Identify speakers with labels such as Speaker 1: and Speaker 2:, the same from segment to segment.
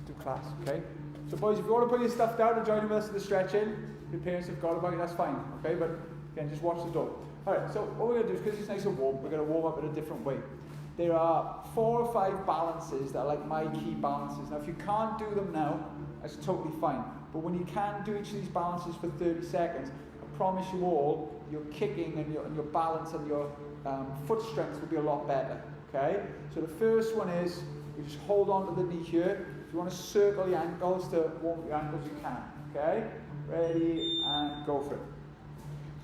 Speaker 1: do class, okay? So boys, if you want to put your stuff down and join us in the stretching, your parents have got about it, that's fine, okay? But again, just watch the door. Alright, so what we're going to do is, because it's nice and warm, we're going to warm up in a different way. There are 4 or 5 balances that are like my key balances. Now if you can't do them now, that's totally fine. But when you can do each of these balances for 30 seconds, I promise you all, your kicking and your balance and your foot strength will be a lot better, okay? So the first one is, you just hold on to the knee here. If you want to circle the ankles to warm up your ankles, you can, okay? Ready, and go for it.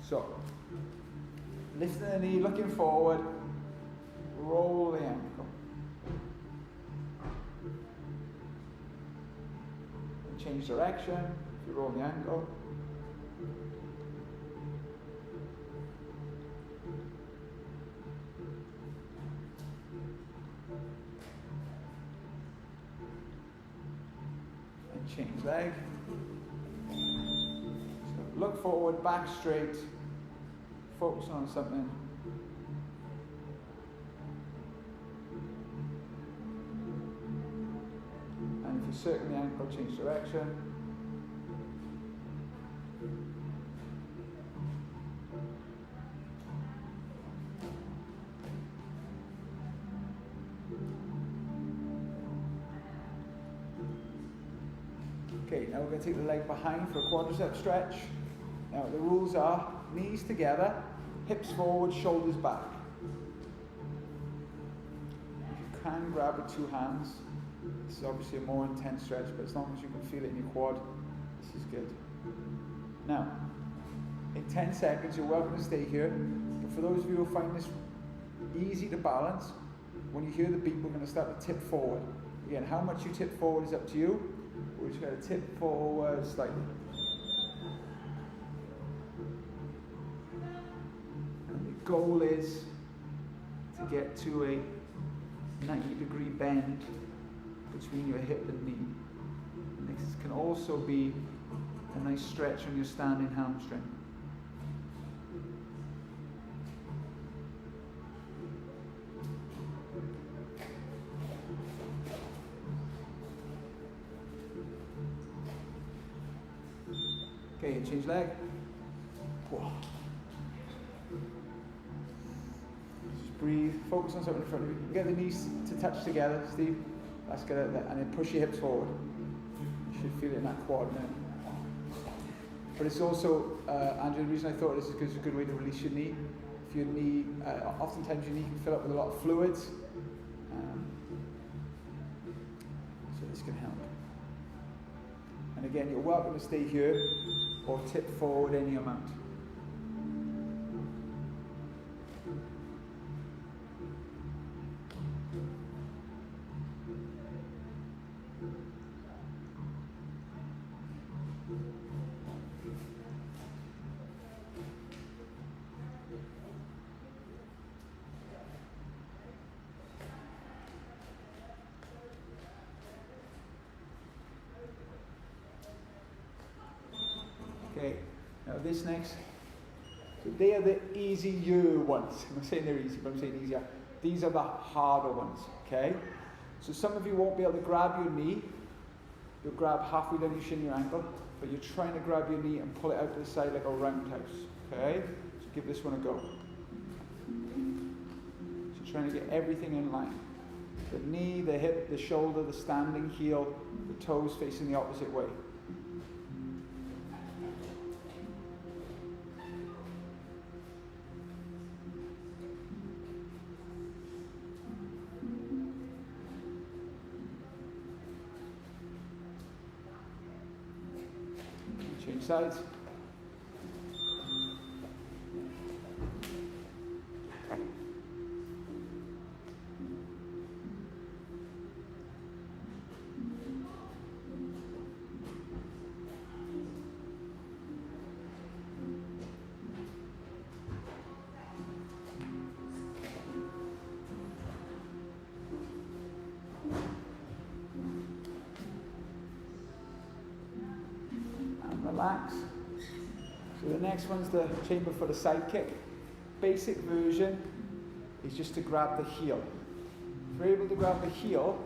Speaker 1: So, lifting the knee, looking forward, roll the ankle. And change direction, if you roll the ankle. And change leg. So look forward, back straight, focus on something. And if you circle the ankle, change direction. Okay, now we're going to take the leg behind for a quadricep stretch. Now the rules are knees together, hips forward, shoulders back. If you can grab with 2 hands, this is obviously a more intense stretch, but as long as you can feel it in your quad, this is good. Now, in 10 seconds, you're welcome to stay here, but for those of you who find this easy to balance, when you hear the beat, we're going to start to tip forward. Again, how much you tip forward is up to you. We're just going to tip forward slightly. And the goal is to get to a 90-degree bend between your hip and knee. And this can also be a nice stretch on your standing hamstring. Okay, change leg. Whoa. Just breathe, focus on something in front of you. Get the knees to touch together, Steve. That's good, and then push your hips forward. You should feel it in that quad now. But it's also, Andrew, the reason I thought this is because it's a good way to release your knee. If your knee, oftentimes your knee can fill up with a lot of fluids. So this can help. And again, you're welcome to stay here or tip forward any amount. Okay, now this next, so they are the easier ones. I'm not saying they're easy, but I'm saying easier. These are the harder ones, okay? So some of you won't be able to grab your knee. You'll grab halfway down your shin, your ankle, but you're trying to grab your knee and pull it out to the side like a roundhouse, okay? So give this one a go. So trying to get everything in line. The knee, the hip, the shoulder, the standing heel, the toes facing the opposite way. Change sides. Relax. So the next one's the chamber for the side kick. Basic version is just to grab the heel. If you're able to grab the heel,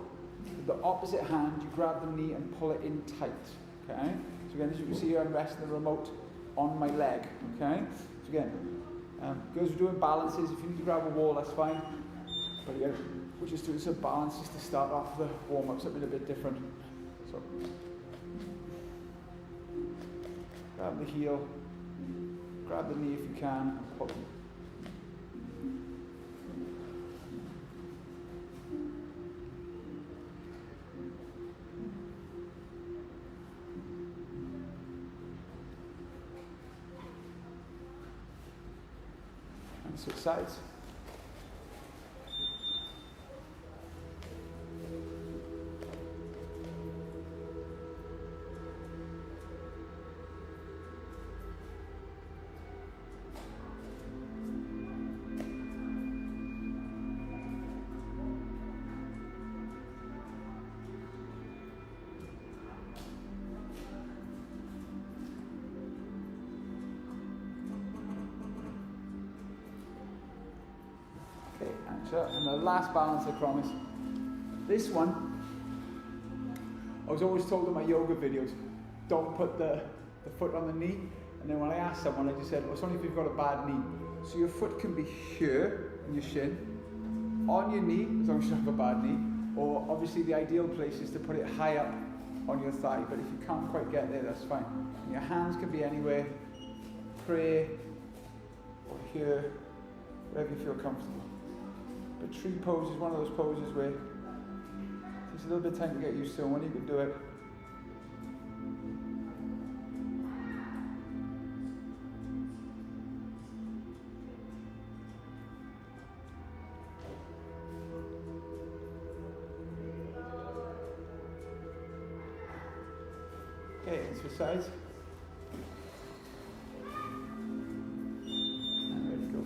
Speaker 1: the the opposite hand, you grab the knee and pull it in tight, okay? So again, as you can see here, I'm resting the remote on my leg, okay? So again, girls are doing balances. If you need to grab a wall, that's fine. But again, we're just doing some balance just to start off the warm-up, something a bit different. So, grab the heel, grab the knee if you can, and pull it. And switch sides. And the last balance, I promise. This one, I was always told in my yoga videos, don't put the foot on the knee. And then when I asked someone, I just said, well, it's only if you've got a bad knee. So your foot can be here, in your shin, on your knee, as long as you don't have a bad knee. Or obviously the ideal place is to put it high up on your thigh. But if you can't quite get there, that's fine. And your hands can be anywhere, prayer, or here, wherever you feel comfortable. But tree pose is one of those poses where it takes a little bit of time to get used to, and when you can do it, okay, and switch sides. And ready to go.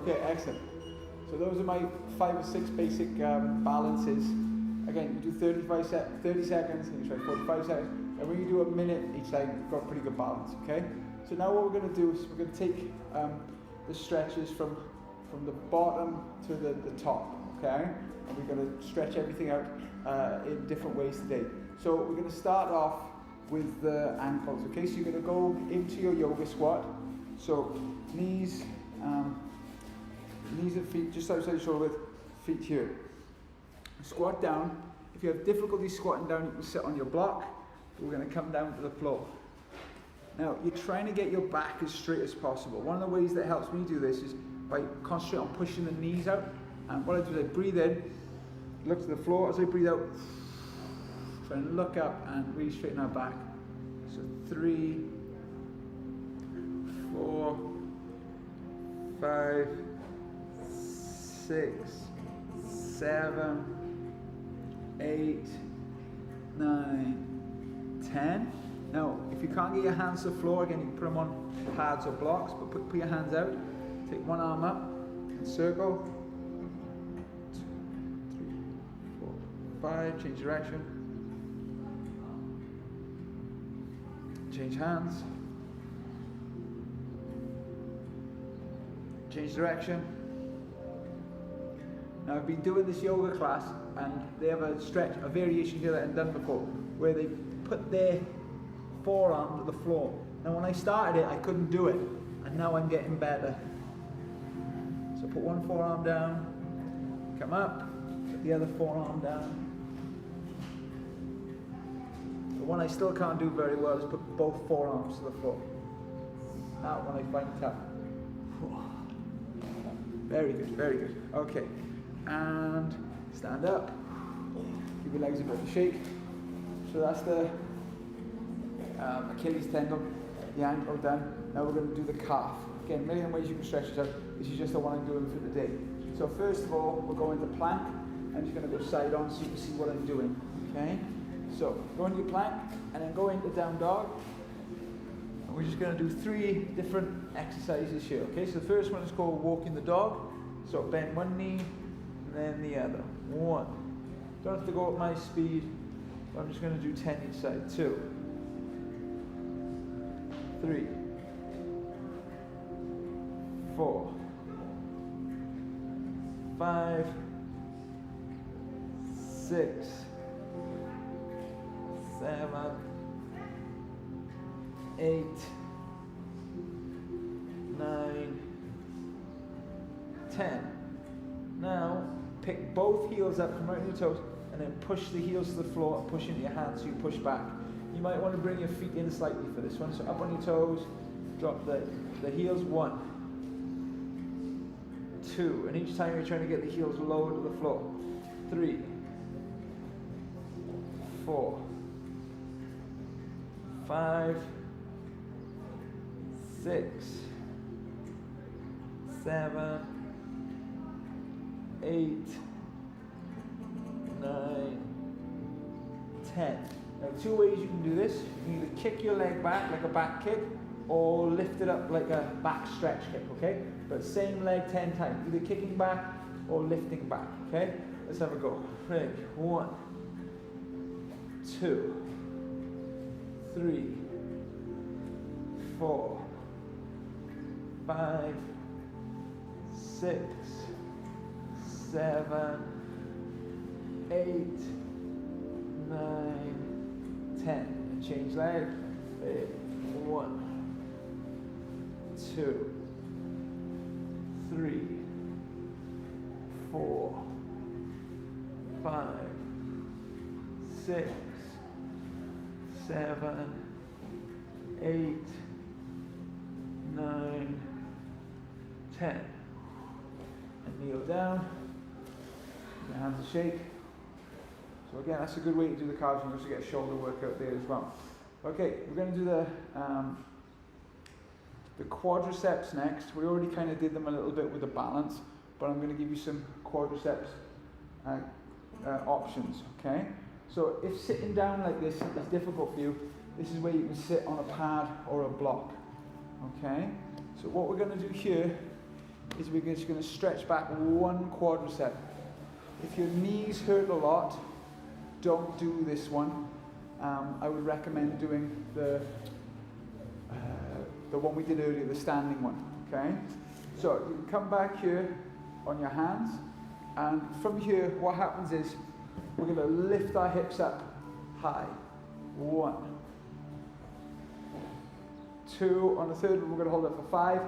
Speaker 1: Okay, excellent. So those are my 5 or 6 basic balances. Again, you do 30 seconds, and you try 45 seconds, and when you do a minute each time, you've got pretty good balance, okay? So now what we're going to do is we're going to take the stretches from the bottom to the top, okay? And we're going to stretch everything out in different ways today. So we're going to start off with the ankles, okay? So you're going to go into your yoga squat. So knees and feet just outside your shoulder width, feet here. Squat down. If you have difficulty squatting down, you can sit on your block. We're going to come down to the floor. Now, you're trying to get your back as straight as possible. One of the ways that helps me do this is by concentrating on pushing the knees out. And what I do is I breathe in, look to the floor. As I breathe out, try and look up and really straighten our back. So 3, 4, 5, 6, 7, 8, 9, 10. Now, if you can't get your hands to the floor, again, you can put them on pads or blocks, but put your hands out. Take one arm up and circle. 2, 3, 4, 5. Change direction. Change hands. Change direction. Now I've been doing this yoga class and they have a variation here that I've done before, where they put their forearm to the floor. Now when I started it, I couldn't do it, and now I'm getting better. So put one forearm down, come up, put the other forearm down. The one I still can't do very well is put both forearms to the floor. That one I find tough. Very good, very good. Okay, and stand up. Give your legs a bit of a shake. So that's the Achilles tendon, the ankle done. Now we're going to do the calf. Again, a million ways you can stretch this out. This is just the one I'm doing for the day. So first of all, we're going to plank. I'm just going to go side on so you can see what I'm doing. Okay? So go into your plank and then go into down dog. And we're just going to do 3 different exercises here. Okay, so the first one is called walking the dog. So bend one knee and then the other. 1. Don't have to go at my speed. I'm just going to do 10 each side. 2, 3, 4, 5, 6, 7, 8, 9, 10. Now pick both heels up, come right on your toes, and then push the heels to the floor and push into your hands so you push back. You might want to bring your feet in slightly for this one. So up on your toes, drop the heels. 1, 2, and each time you're trying to get the heels lower to the floor. 3, 4, 5, 6, 7, 8, 9, 10. Now 2 ways you can do this. You can either kick your leg back like a back kick or lift it up like a back stretch kick, okay? But same leg 10 times, either kicking back or lifting back, okay? Let's have a go. Ready? 1, 2, 3, 4, 5, 6, 7, 8, 9, 10. And change leg. 1, 2, 3, 4, 5, 6, 7, 8, 9, 10. And kneel down. Your hands to shake. So again, that's a good way to do the calves. You can also get a shoulder workout there as well. Okay, we're going to do the quadriceps next. We already kind of did them a little bit with the balance, but I'm going to give you some quadriceps options. Okay. So if sitting down like this is difficult for you, this is where you can sit on a pad or a block. Okay. So what we're going to do here is we're just going to stretch back one quadricep. If your knees hurt a lot, don't do this one. I would recommend doing the one we did earlier, the standing one. Okay. So you can come back here on your hands, and from here, what happens is we're going to lift our hips up high. 1, 2. On the third one, we're going to hold it for 5,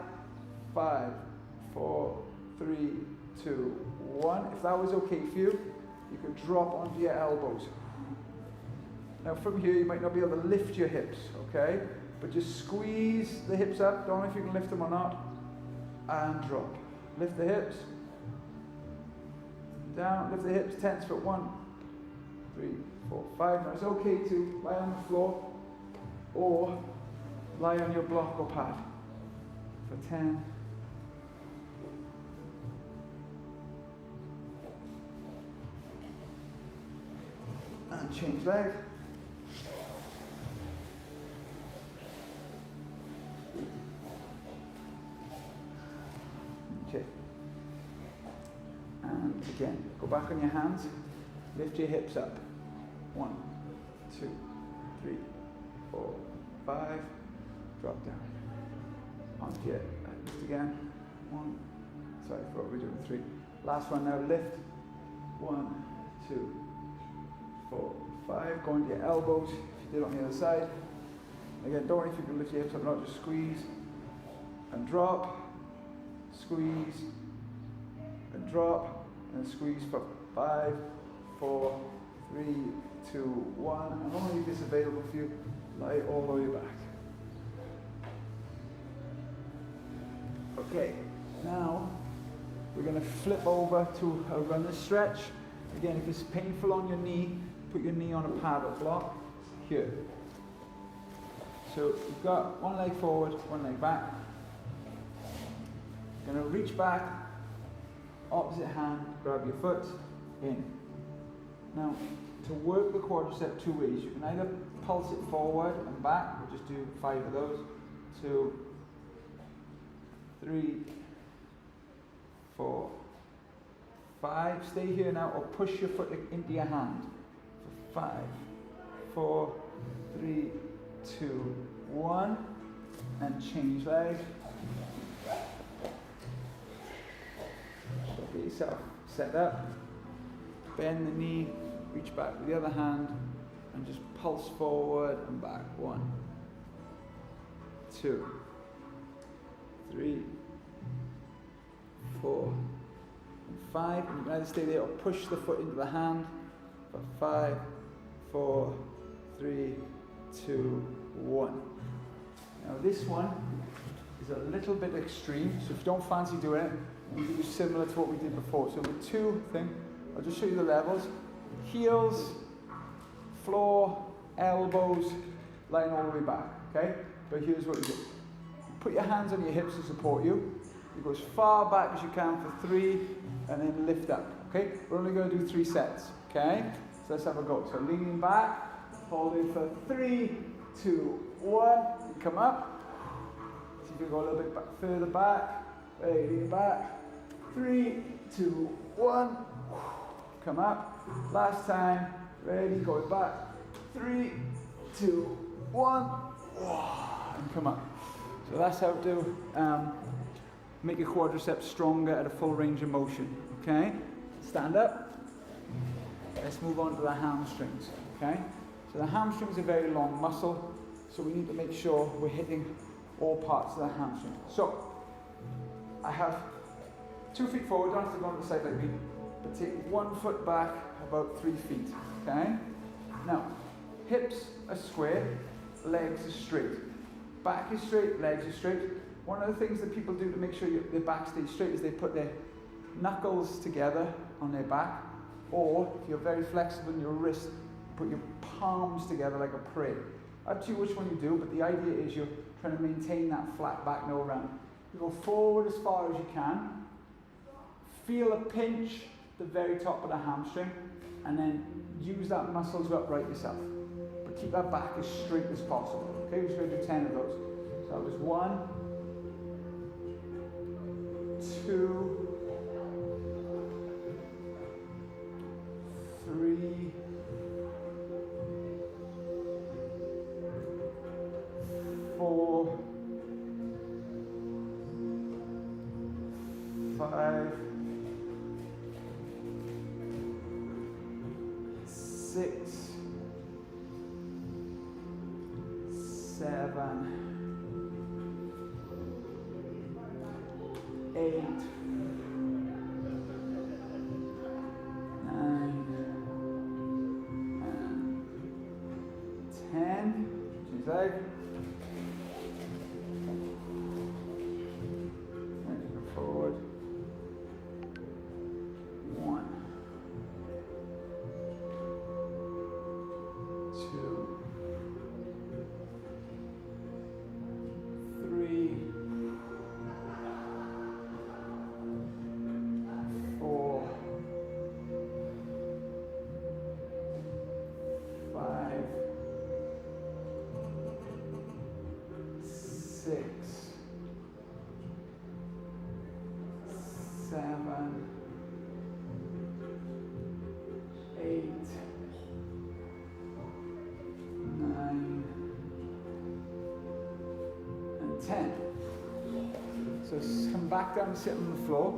Speaker 1: 5, 4, 3, 2, 1. If that was okay for you, you could drop onto your elbows. Now from here, you might not be able to lift your hips, okay? But just squeeze the hips up. Don't know if you can lift them or not. And drop. Lift the hips. Down, lift the hips, tense for 1, 3, 4, 5. Now it's okay to lie on the floor or lie on your block or pad for 10. And change leg. Okay. And again, go back on your hands. Lift your hips up. 1, 2, 3, 4, 5. Drop down. Onto your lift again. 1. Sorry, I thought we were doing 3. Last one now. Lift. 1, 2, 4, 5. Go into your elbows. If you did on the other side. Again, don't worry if you can lift your hips up or not. Just squeeze and drop. Squeeze and drop. And squeeze for 5, 4, 3, 2, 1. And only if it's available for you, lie all the way back. Okay, now we're going to flip over to a runner's stretch. Again, if it's painful on your knee, put your knee on a pad or block here. So you've got one leg forward, one leg back. You're going to reach back, opposite hand, grab your foot, in. Now, to work the quadricep two ways. You can either pulse it forward and back, we'll just do 5 of those. 2, 3, 4, 5. Stay here now, or push your foot into your hand. 5, 4, 3, 2, 1, and change leg. So get yourself set up, bend the knee, reach back with the other hand, and just pulse forward and back. 1, 2, 3, 4, and 5. And you can either stay there or push the foot into the hand for 5, 4, 3, 2, 1. Now this one is a little bit extreme, so if you don't fancy doing it, you can do similar to what we did before. So with 2 things, I'll just show you the levels. Heels, floor, elbows, lying all the way back, okay? But here's what you do. Put your hands on your hips to support you. You go as far back as you can for 3, and then lift up, okay? We're only going to do 3 sets, okay? So let's have a go. So leaning back, holding for 3, 2, 1, come up. See if you go a little bit back, further back, lean back, 3, 2, 1, come up. Last time, ready, going back, 3, 2, 1, and come up. So that's how to make your quadriceps stronger at a full range of motion, okay? Stand up. Let's move on to the hamstrings, okay? So the hamstrings are a very long muscle, so we need to make sure we're hitting all parts of the hamstring. So, I have 2 feet forward, don't have to go on the side like me, but take 1 foot back about 3 feet, okay? Now, hips are square, legs are straight. Back is straight, legs are straight. One of the things that people do to make sure their back stays straight is they put their knuckles together on their back, or if you're very flexible in your wrist, put your palms together like a prayer. Up to you which one you do, but the idea is you're trying to maintain that flat back, no round. You go forward as far as you can, feel a pinch at the very top of the hamstring, and then use that muscle to upright yourself. But keep that back as straight as possible. Okay, we're just going to do 10 of those. So that was 1, 2, 3, 4, 5, 6, 7, 8, 9, and 10. Change leg. And go forward. 1, 2, 3, 4, 5, 6, 7, 8, 9, and 10. So come back down and sit on the floor.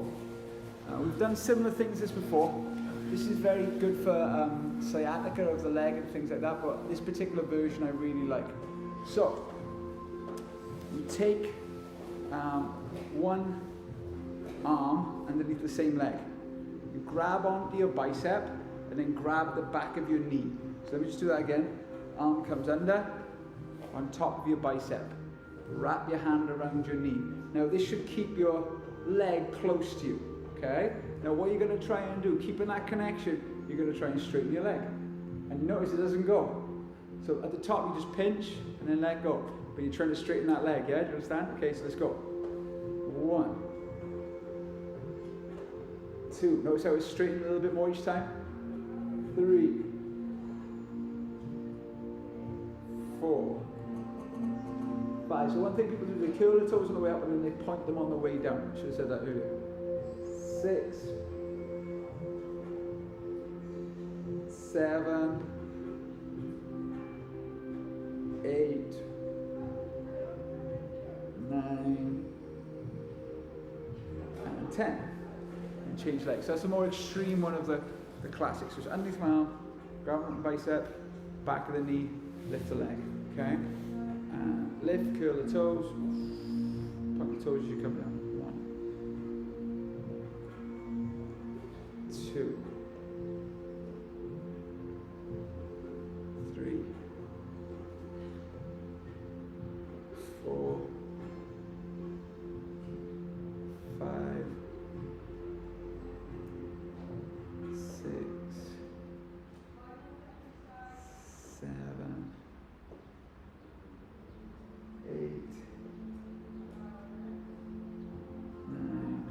Speaker 1: We've done similar things this before. This is very good for sciatica of the leg and things like that, but this particular version I really like. So, you take one arm underneath the same leg. You grab onto your bicep and then grab the back of your knee. So let me just do that again. Arm comes under, on top of your bicep. Wrap your hand around your knee. Now this should keep your leg close to you, okay? Now what you're going to try and do, keeping that connection, you're going to try and straighten your leg. And notice it doesn't go. So at the top you just pinch and then let go. But you're trying to straighten that leg, yeah? Do you understand? Okay, so let's go. 1, 2. Notice how it's straightened a little bit more each time. 3, 4, 5. So one thing people do, they curl the toes on the way up and then they point them on the way down. I should have said that earlier. 6, 7, 8, 9, and 10. And change legs. So that's the more extreme one of the classics. So it's underneath my arm, grab my bicep, back of the knee, lift the leg. Okay? And lift, curl the toes, point the toes as you come down. 1, 2, 3, 4, 5, 6, 7, 8, 9,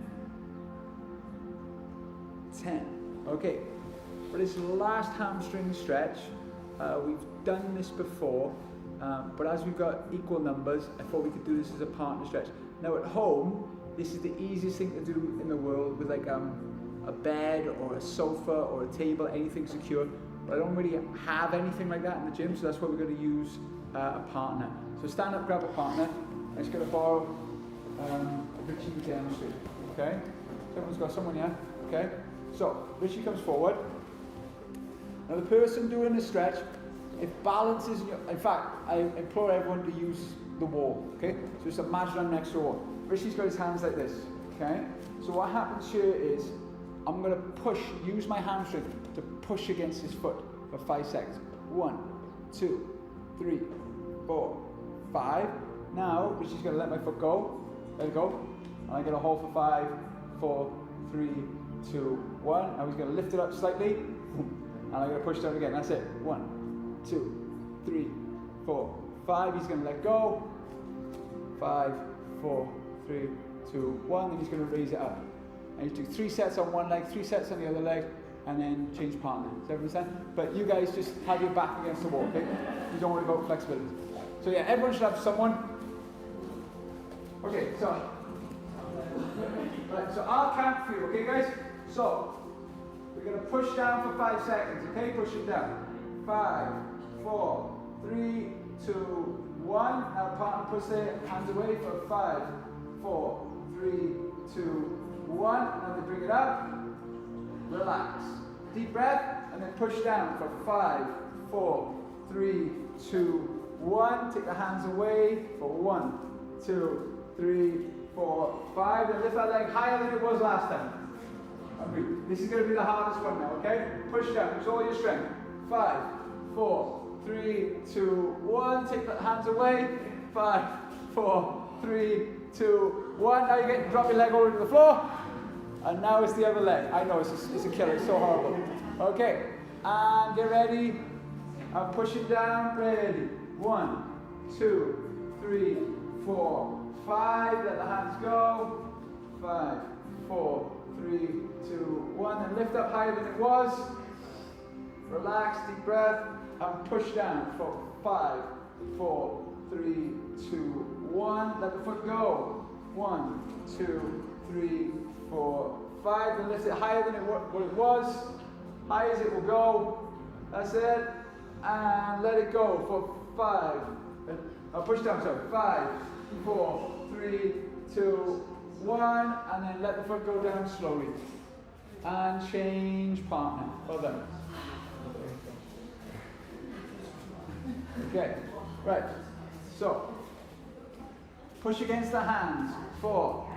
Speaker 1: 10. Okay, for this last hamstring stretch, we've done this before, but as we've got equal numbers, I thought we could do this as a partner stretch. Now at home, this is the easiest thing to do in the world with like a bed or a sofa or a table, anything secure. But I don't really have anything like that in the gym, so that's why we're going to use a partner. So stand up, grab a partner. I'm just going to borrow Richie to demonstrate. Okay? So everyone's got someone here. Okay? So Richie comes forward. Now the person doing the stretch, if balance is in fact, I implore everyone to use the wall. Okay? So just imagine I'm next to a wall. Richie's got his hands like this. Okay? So what happens here is I'm going to use my hamstring to push against his foot for 5 seconds. 1, 2, 3, 4, 5. Now, Richie's going to let my foot go. Let it go. And I'm going to hold for 5, 4, 3, 2, 1. Now he's going to lift it up slightly. And I'm going to push down again. That's it. 1, 2, 3, 4, 5. He's going to let go. 5, 4, 3, 2, 1. Then he's going to raise it up. And you do 3 sets on one leg, 3 sets on the other leg, and then change partner. Does everyone understand? But you guys just have your back against the wall, okay? You don't worry about flexibility. So yeah, everyone should have someone. Okay, so I'll count for you, okay guys? So we're gonna push down for 5 seconds, okay? Push it down. 5, 4, 3, 2, 1. Now partner push their hands away for 5, 4, 3, 2, 1, now they bring it up, relax, deep breath, and then push down for 5, 4, 3, 2, 1, take the hands away for 1, 2, 3, 4, 5, then lift that leg higher than it was last time. Okay. This is going to be the hardest one now, okay? Push down, use all your strength. 5, 4, 3, 2, 1, take the hands away, 5, 4, 3, 2, 1, now you drop your leg over to the floor. And now it's the other leg. I know it's a killer, it's so horrible. Okay, and get ready. And push it down, ready. 1, 2, 3, 4, 5. Let the hands go. 5, 4, 3, 2, 1. And lift up higher than it was. Relax, deep breath. And push down for 5, 4, 3, 2, 1. Let the foot go. 1, 2, 3, 4, 5, and lift it higher than what it was, high as it will go. That's it, and let it go for 5. I'll push down. So 5, 4, 3, 2, 1, and then let the foot go down slowly, and change partner. Well done. Okay, right. So push against the hands. 4,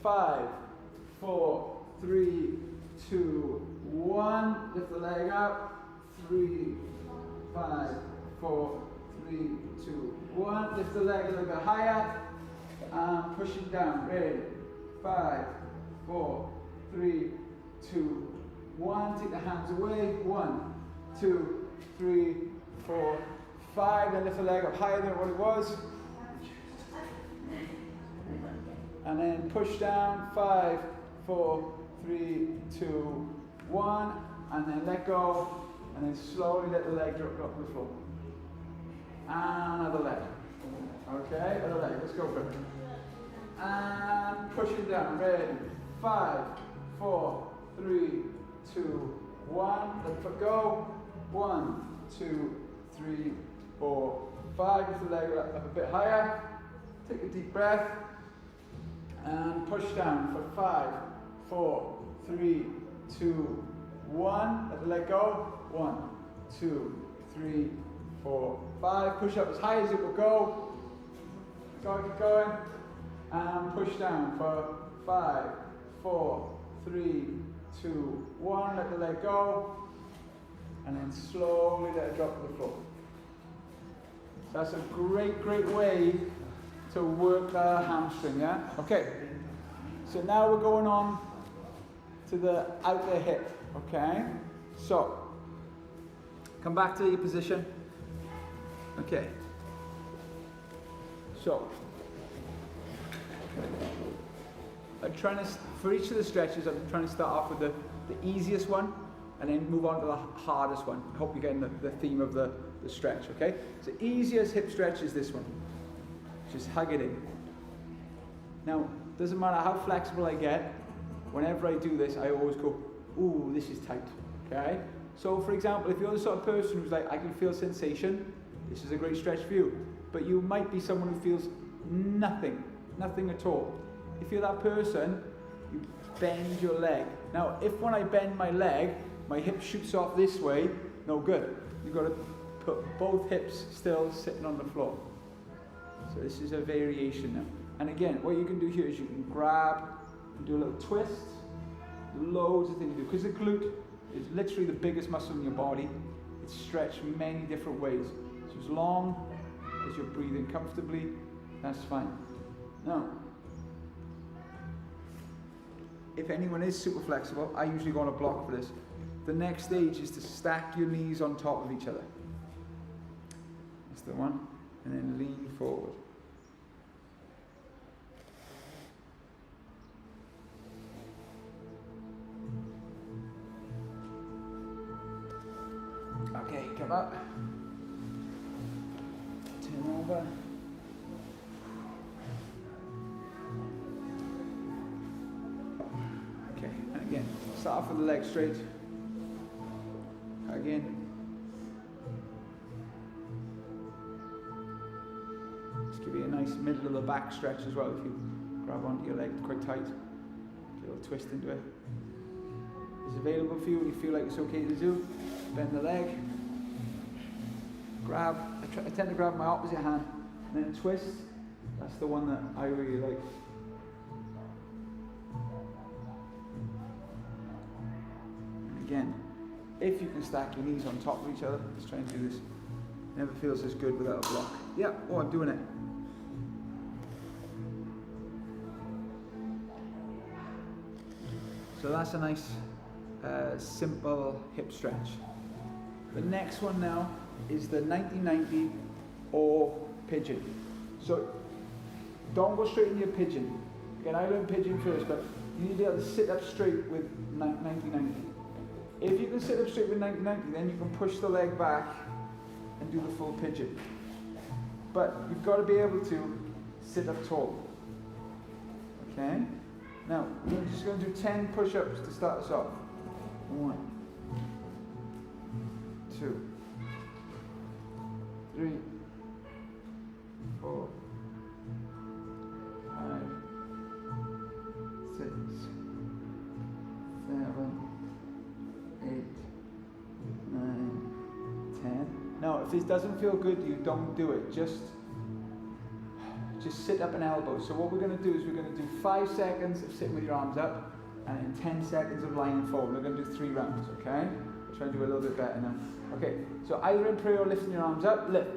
Speaker 1: 5, 4, 3, 2, 1. Lift the leg up. 3, 5, 4, 3, 2, 1. Lift the leg a little bit higher. And push it down. Ready. 5, 4, 3, 2, 1. Take the hands away. 1, 2, 3, 4, 5. Then lift the leg up higher than what it was. And then push down. 5, 4, 3, 2, 1, and then let go, and then slowly let the leg drop to the floor. and other leg. Okay, other leg, let's go for it. And push it down, ready. 5, 4, 3, 2, 1. Let foot go. 1, 2, 3, 4, 5. Lift the leg up a bit higher. Take a deep breath. And push down for 5, 4, 3, 2, 1. Let the leg go. 1, 2, 3, 4, 5. Push up as high as it will go. Keep going. And push down for 5, 4, 3, 2, 1. Let the leg go. And then slowly let it drop to the floor. So that's a great, great way to work the hamstring, yeah? Okay. So now we're going on to the outer hip, okay? So, come back to your position. Okay. So, I'm trying to, for each of the stretches, I'm trying to start off with the easiest one and then move on to the hardest one. I hope you're getting the theme of the stretch, okay? So easiest hip stretch is this one. Just hug it in. Now, doesn't matter how flexible I get, whenever I do this, I always go, ooh, this is tight, okay? So for example, if you're the sort of person who's like, I can feel sensation, this is a great stretch for you. But you might be someone who feels nothing at all. If you're that person, you bend your leg. Now, if when I bend my leg, my hip shoots off this way, no good. You've got to put both hips still sitting on the floor. So this is a variation now. And again, what you can do here is you can grab and do a little twist. Loads of things to do. Because the glute is literally the biggest muscle in your body. It's stretched many different ways. So as long as you're breathing comfortably, that's fine. Now, if anyone is super flexible, I usually go on a block for this. The next stage is to stack your knees on top of each other. That's the one. And then lean forward. Okay, come up. Turn over. Okay, and again, start off with the legs straight. Again. Just give you a nice middle of the back stretch as well if you grab onto your leg quite tight. A little twist into it. It's available for you when you feel like it's okay to do. Bend the leg. Grab. I tend to grab my opposite hand and then twist. That's the one that I really like. And again, if you can stack your knees on top of each other, let's try and do this. Never feels as good without a block. Yeah, oh, I'm doing it. So that's a nice, simple hip stretch. The next one now is the 90-90 or pigeon. So don't go straight into your pigeon. Again, I learned pigeon first, but you need to be able to sit up straight with 90-90. If you can sit up straight with 90-90, then you can push the leg back and do the full pigeon. But you've got to be able to sit up tall. Okay? Now, we're just going to do 10 push-ups to start us off. 1, 2, 3, 4, 5, 6, 7, 8, 9, 10. Now, if this doesn't feel good to you, don't do it. Just sit up and elbow. So what we're going to do is we're going to do 5 seconds of sitting with your arms up and then 10 seconds of lying forward. We're going to do 3 rounds, okay? We'll try and do a little bit better now. Okay, so either in prayer or lifting your arms up, lift.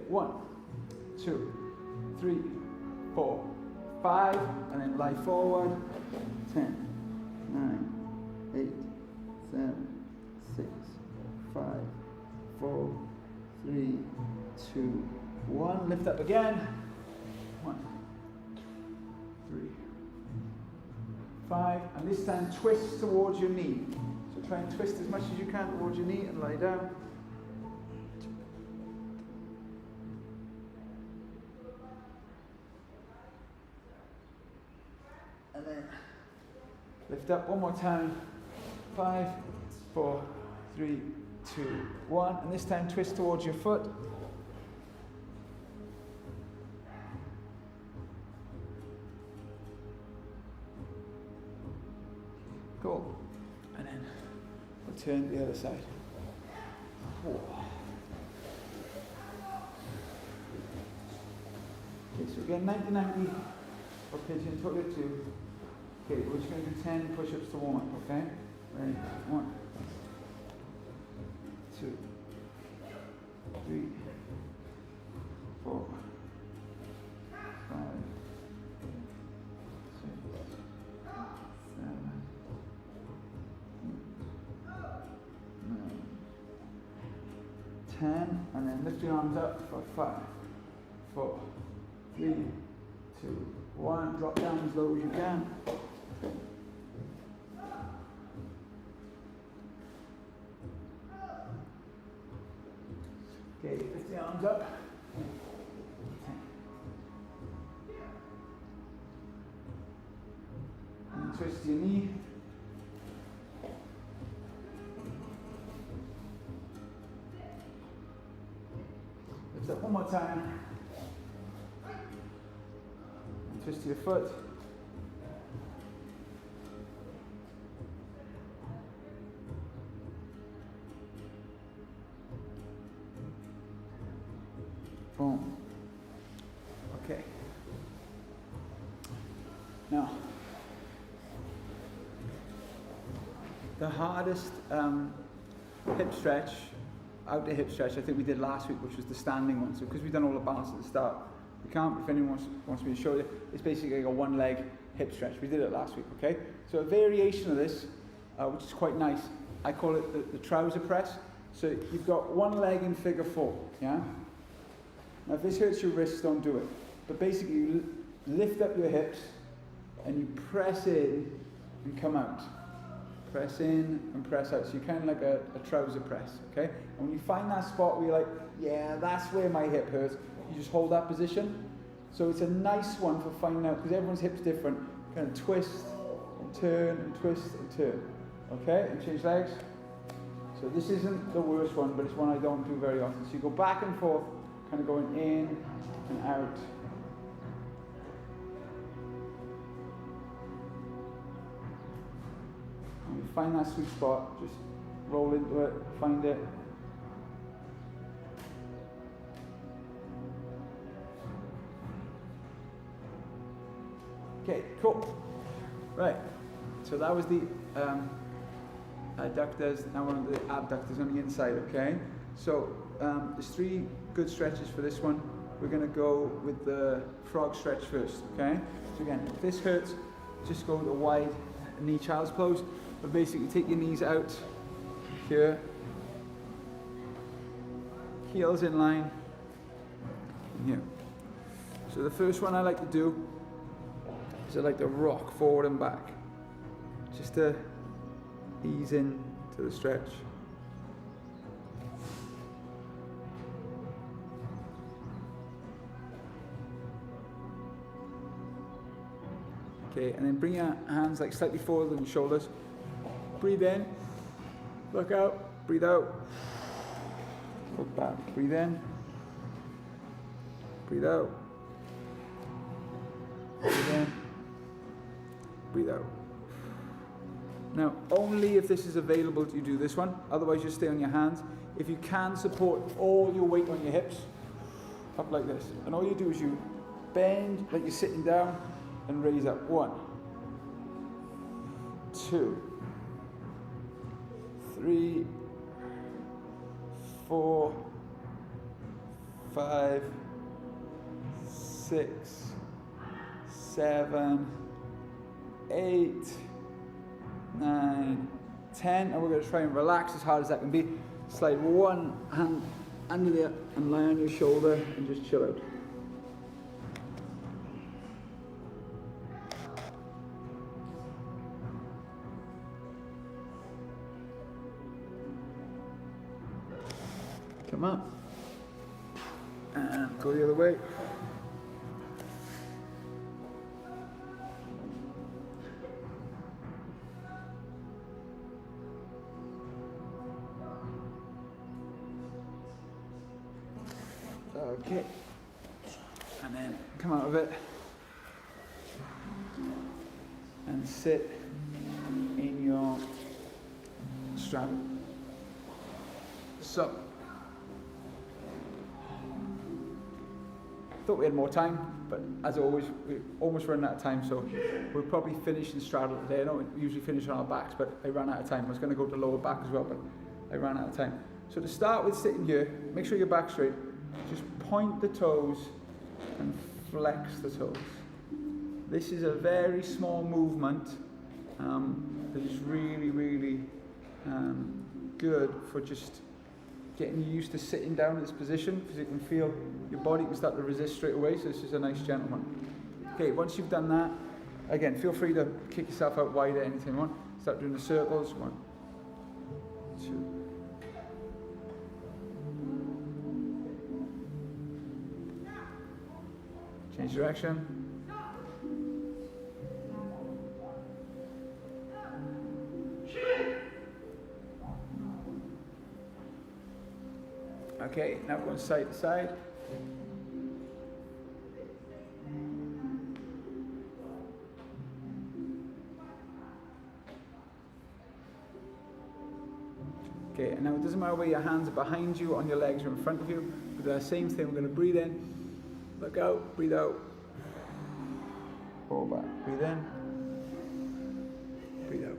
Speaker 1: 1, 2, 3, 4, 5, and then lie forward. 10, 9, 8, 7, 6, 5, 4, 3, 2, 1. Lift up again. 1, 3, 5, and this time twist towards your knee. So try and twist as much as you can towards your knee and lie down. Lift up one more time. 5, 4, 3, 2, 1. And this time twist towards your foot. Cool. And then we'll turn to the other side. Whoa. Okay, so again, 90-90 for pigeon, took it 2. Okay, we're just going to do 10 push-ups to warm up, okay? Ready? 1, 2, 3, 4, 5, 6, 7, 8, 9, 10, and then lift your arms up for 5, 4, 3, 2, 1. Drop down as low as you can. Okay, lift the arms up. And twist your knee. Lift up one more time. And twist your foot. Boom. Okay. Now, the hardest hip stretch, outer hip stretch, I think we did last week, which was the standing one. So because we've done all the balance at the start, we can't, if anyone wants me to show you, it's basically like a one leg hip stretch. We did it last week, okay? So a variation of this, which is quite nice, I call it the trouser press. So you've got one leg in figure 4, yeah? Now if this hurts your wrists, don't do it. But basically you lift up your hips and you press in and come out. Press in and press out. So you're kind of like a trouser press, okay? And when you find that spot where you're like, yeah, that's where my hip hurts, you just hold that position. So it's a nice one for finding out, because everyone's hip's different. Kind of twist and turn and twist and turn. Okay? And change legs. So this isn't the worst one, but it's one I don't do very often. So you go back and forth, kind of going in and out. And you find that sweet spot, just roll into it, find it. Okay, cool. Right, so that was the adductors, now one of the abductors on the inside, okay? So there's 3 good stretches for this one. We're going to go with the frog stretch first, okay? So again, if this hurts, just go with a wide knee child's pose. But basically take your knees out here, heels in line, and here. So the first one I like to do is I like to rock forward and back, just to ease in to the stretch. Okay, and then bring your hands like slightly forward on your shoulders. Breathe in, look out, breathe out, look back, breathe in, breathe out, breathe in, breathe out. Now, only if this is available do you do this one, otherwise you stay on your hands. If you can, support all your weight on your hips, up like this. And all you do is you bend like you're sitting down and raise up. 1, 2, 3, 4, 5, 6, 7, 8, 9, 10, and we're going to try and relax as hard as that can be. Slide one hand under there and lie on your shoulder and just chill out. Come up and go the other way. Okay. And then come out of it and sit in your straddle. So, thought we had more time, but as always, we're almost running out of time, so we'll probably finish in straddle today. I don't usually finish on our backs, but I ran out of time. I was going to go to lower back as well, but I ran out of time. So to start with, sitting here, make sure your back's straight. Just point the toes and flex the toes. This is a very small movement that is really, really good for just getting you used to sitting down in this position, because you can feel your body can start to resist straight away. So this is a nice gentle one. Okay, once you've done that, again, feel free to kick yourself out wider anytime you want. Start doing the circles. 1, 2. Change direction. Okay, now going side to side. Okay, and now it doesn't matter where your hands are behind you, on your legs, or in front of you. We do the same thing. We're going to breathe in, look out, breathe out. Fall back, breathe in, breathe out.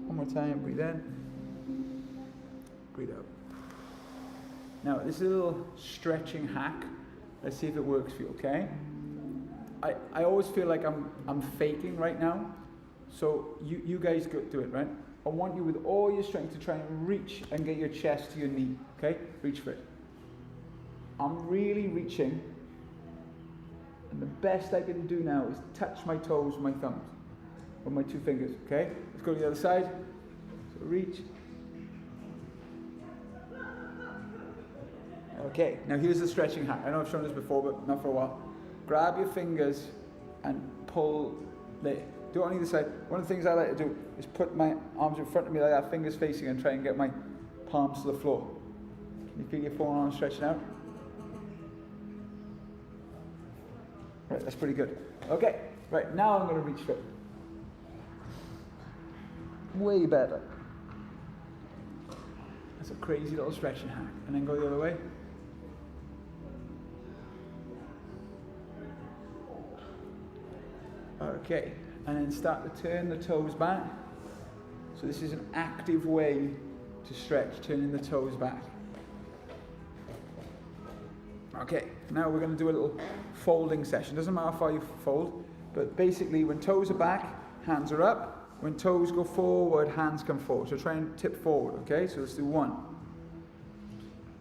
Speaker 1: One more time, breathe in, breathe out. Now, this is a little stretching hack. Let's see if it works for you, okay? I always feel like I'm faking right now. So you guys go do it, right? I want you with all your strength to try and reach and get your chest to your knee, okay? Reach for it. I'm really reaching. And the best I can do now is touch my toes with my thumbs, with my 2 fingers, okay? Let's go to the other side. So reach. Okay, now here's the stretching hack. I know I've shown this before, but not for a while. Grab your fingers and pull the. Do it on either side. One of the things I like to do is put my arms in front of me like that, fingers facing, and try and get my palms to the floor. Can you feel your forearms stretching out? Right, that's pretty good. Okay, right, now I'm going to reach for it. Way better. That's a crazy little stretching hack. And then go the other way. Okay, and then start to turn the toes back. So this is an active way to stretch, turning the toes back. Okay, now we're going to do a little folding session. Doesn't matter how far you fold, but basically when toes are back, hands are up. When toes go forward, hands come forward. So try and tip forward, okay? So let's do 1,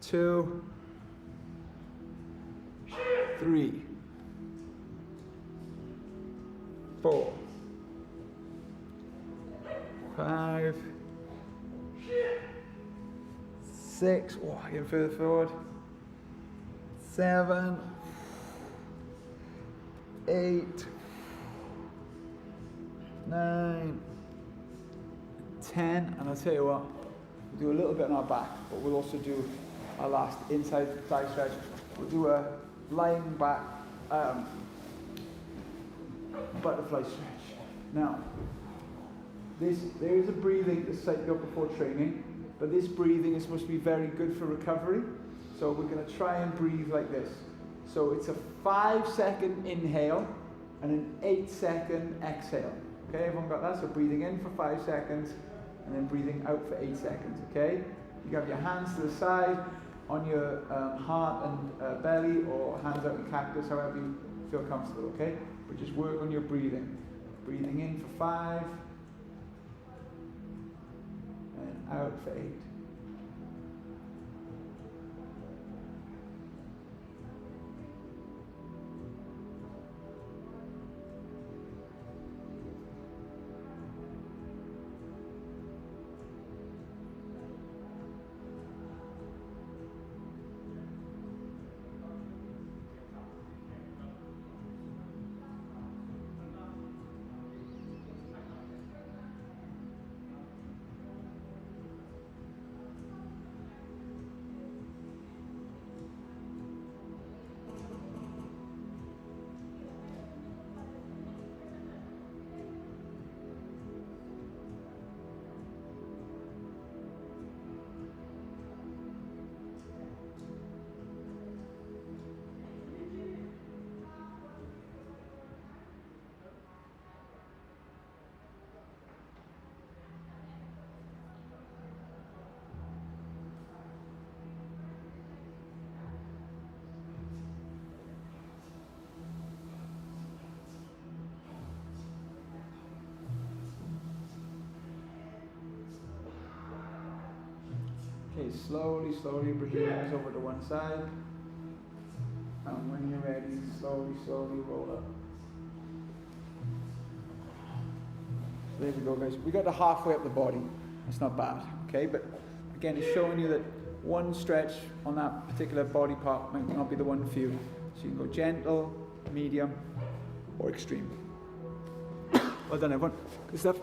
Speaker 1: 2, 3, 4, 5, 6. Oh, even further forward. 7, 8, 9, 10, and I'll tell you what, we'll do a little bit on our back, but we'll also do our last inside thigh stretch. We'll do a lying back butterfly stretch. Now, there is a breathing that's psyched up before training, but this breathing is supposed to be very good for recovery. So we're going to try and breathe like this. So it's a 5-second inhale and an 8-second exhale. Okay, everyone got that? So breathing in for 5 seconds and then breathing out for 8 seconds. Okay, you have your hands to the side on your heart and belly, or hands out in cactus, however you feel comfortable. Okay, but just work on your breathing. Breathing in for 5 and out for 8. Okay, slowly, slowly bring your knees over to one side. And when you're ready, slowly, slowly roll up. So there we go, guys. We got to halfway up the body. It's not bad, okay? But again, it's showing you that one stretch on that particular body part might not be the one for you. So you can go gentle, medium, or extreme. Well done, everyone. Good stuff.